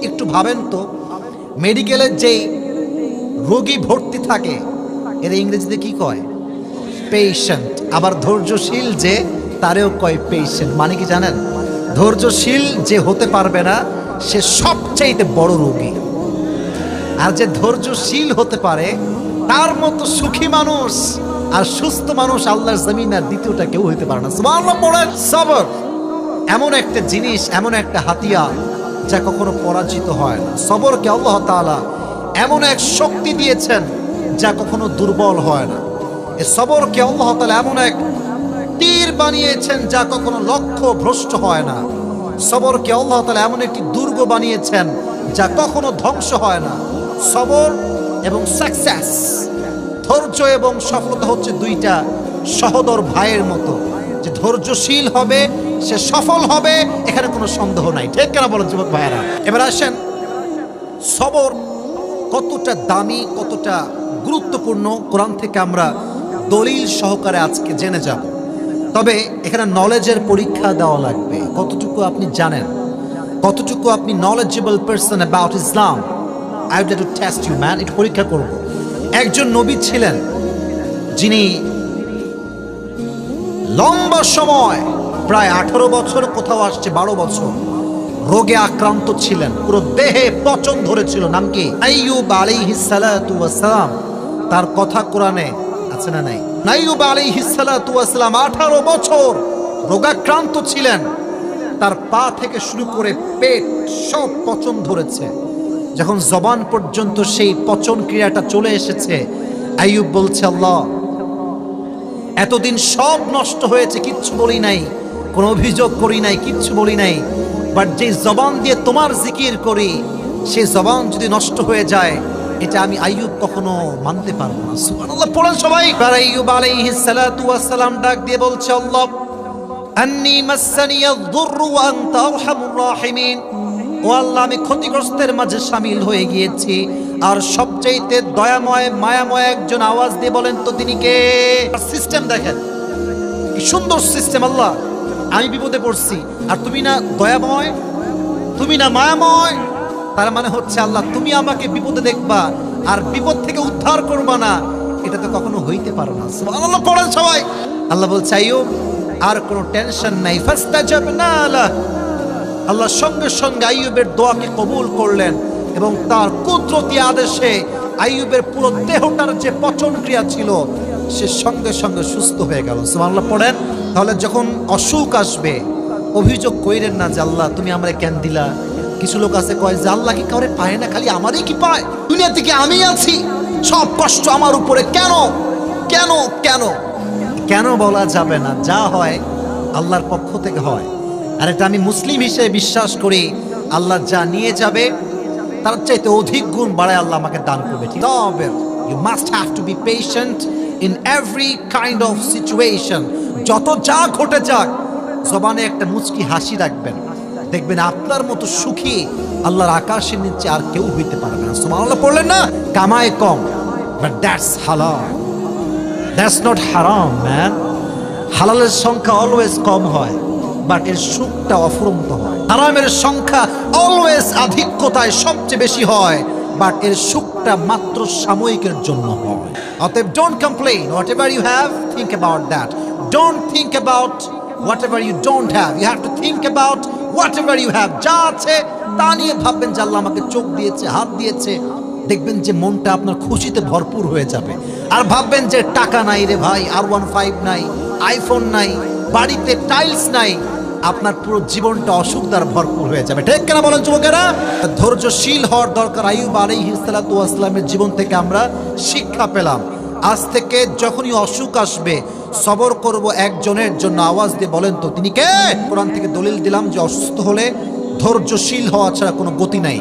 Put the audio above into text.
একটু ভাবেন তো, মেডিকেলের যেই রোগী ভর্তি থাকে এর ইংরেজিতে কি কয়? পেশেন্ট। আবার ধৈর্যশীল যে তারেও কয় পেশেন্ট। মানে কি জানেন? ধৈর্যশীল যে হতে পারবে না সে সবচাইতে বড় রোগী, আর যে ধৈর্যশীল হতে পারে তার মতো সুখী মানুষ আর সুস্থ মানুষ আল্লাহর জমিন আর দ্বিতীয়টা কেউ হইতে পারে না। সুবহানাল্লাহ পড়েন। সবর এমন একটা জিনিস, এমন একটা হাতিয়ার যা কখনো পরাজিত হয় না। সবরকে আল্লাহ তাআলা এমন এক শক্তি দিয়েছেন যা কখনো দুর্বল হয় না। এই সবরকে আল্লাহ তাআলা এমন এক তীর বানিয়েছেন যা কখনো লক্ষ্য ভ্রষ্ট হয় না। সবরকে আল্লাহ তাআলা এমন একটি দুর্গ বানিয়েছেন যা কখনো ধ্বংস হয় না। সবর এবং সাকসেস, ধৈর্য এবং সফলতা হচ্ছে দুইটা সহোদর ভাইয়ের মতো। যে ধৈর্যশীল হবে সে সফল হবে, এখানে কোনো সন্দেহ নাই। ঠিক কেনা বলেন যুবক ভাইয়েরা? এবার আসেন, সবর কতটা দামি, কতটা গুরুত্বপূর্ণ কোরআন থেকে আমরা দলিল সহকারে আজকে জেনে যাব। তবে এখানে নলেজের পরীক্ষা দেওয়া লাগবে। কতটুকু আপনি জানেন, কতটুকু আপনি knowledgeable person about Islam. I would like to test you man. এটা পরীক্ষা করব। একজন নবী ছিলেন যিনি লম্বা সময়, প্রায় 18 বছর, কোথাও আসছে 12 বছর, রোগে আক্রান্ত ছিলেন। পুরো দেহে পচন ধরেছিল। নাম কি? আইয়ুব আলাইহিস সালাতু ওয়াস সালাম। তার কথা কোরআনে আছে না নাই? আইয়ুব আলাইহিস সালাতু ওয়াস সালাম 18 বছর রোগাক্রান্ত ছিলেন। তার পা থেকে শুরু করে পেট সব পচন ধরেছে। যখন জবান পর্যন্ত সেই পচন ক্রিয়াটা চলে এসেছে, আইয়ুব বলছে, আল্লাহ এতদিন সব নষ্ট হয়েছে, কিচ্ছু বলি নাই, কোনো অভিযোগ করি নাই, কিচ্ছু বলি নাই, বাট যে জবান দিয়ে তোমার জিকির করি সেই জবান যদি নষ্ট হয়ে যায়, এটা আমি আইয়ুব কখনো মানতে পারবো না। সুবহানাল্লাহ পড়েন সবাই। আইয়ুব আলাইহিস সালাতু ওয়াস সালাম ডাক দিয়ে বলছে, আল্লাহ আন্নী মাসসানিয়াদ দুররু ওয়া আনতা আরহামুর রাহিমিন। ও আল্লাহ, আমি ক্ষতিগ্রস্তের মাঝে শামিল হয়ে গিয়েছি, আর সবচাইতে দয়াময় মায়াময় একজন আওয়াজ দিয়ে বলেন তো তিনি কে? সিস্টেম দেখেন কি সুন্দর সিস্টেম। আল্লাহ, আমি বিপদে পড়ছি আর তুমি না দয়াময়, তুমি না মায়াময়। তার মানে হচ্ছে আল্লাহ তুমি আমাকে বিপদে দেখবা আর বিপদ থেকে উদ্ধার করবা না, এটা তো কখনো হইতে পারে না। সুবহানাল্লাহ পড়েন সবাই। আল্লাহ বলছে, আইয়ুব আর কোনো টেনশন নাই। ফাস্তাজাবনা লাহ। আল্লাহ সঙ্গে সঙ্গে আইয়ুবের দোয়াকে কবুল করলেন এবং তার কুদরতি আদেশে আইয়ুবের পুরো দেহটার যে পচন ক্রিয়া ছিল সে সঙ্গে সঙ্গে সুস্থ হয়ে গেল। সুবহানাল্লাহ পড়েন। তাহলে যখন অসুখ আসবে অভিযোগ কইরেন না যে আল্লাহ তুমি আমারে কেন দিলা। কিছু লোক আছে কয় যে আল্লাহ কি কাউরে পায় না, খালি আমারই কি পায়? দুনিয়া থেকে আমি আছি, সব কষ্ট আমার উপরে, কেন কেন কেন? কেন বলা যাবে না, যা হয় আল্লাহর পক্ষ থেকে হয়। আর এটা আমি মুসলিম হিসেবে বিশ্বাস করি, আল্লাহ যা নিয়ে যাবে তার চাইতে অধিক গুণ বাড়ায় আল্লাহ আমাকে দান করবে। ঠিক আছে? You must have to be patient in every kind of situation. যত যা ঘটে যাক জবানে একটা মুচকি হাসি রাখবেন, দেখবেন আপনার মতো সুখী আল্লাহর আকাশের নিচে আর কেউ হইতে পারবে না। সুবহানাল্লাহ পড়লেন না? কামায় কম, বাট দ্যাটস হালাল, দ্যাটস নট হারাম ম্যান। হালালের সংখ্যা অলওয়েজ কম হয়, বাট এর সুখটা অফুরন্ত হয়। হারামের সংখ্যা অলওয়েজ আধিক্যতায় সবচেয়ে বেশি হয়, বাট এর সুখটা মাত্র সাময়িকের জন্য হয়। অতএব don't complain. Whatever you have, think about that. Don't think about whatever you don't have. You have to think about whatever you have. যা আছে তা নিয়ে ভাববেন যে আল্লাহ আমাকে চোখ দিয়েছে, হাত দিয়েছে। দেখবেন যে মনটা আপনার খুশিতে ভরপুর হয়ে যাবে। আর ভাববেন যে টাকা নাই রে ভাই, R15 নাই, আইফোন নাই, বাড়িতে টাইলস নাই, আপনার পুরো জীবনটা অসুখ দ্বারা ভরপুর হয়ে যাবে। ঠিক কেনা বলেন যুবকেরা? ধৈর্যশীল হওয়ার দরকার। আইয়ুব আলাইহিস সালাতু ওয়াস সালামের জীবন থেকে আমরা শিক্ষা পেলাম। আজ থেকে যখনই অসুখ আসবে সবর করব একজনের জন্য। আওয়াজ দিয়ে বলেন তো তিনি কে? কোরআন থেকে দলিল দিলাম যে অসুস্থ হলে ধৈর্যশীল হওয়া ছাড়া কোনো গতি নাই।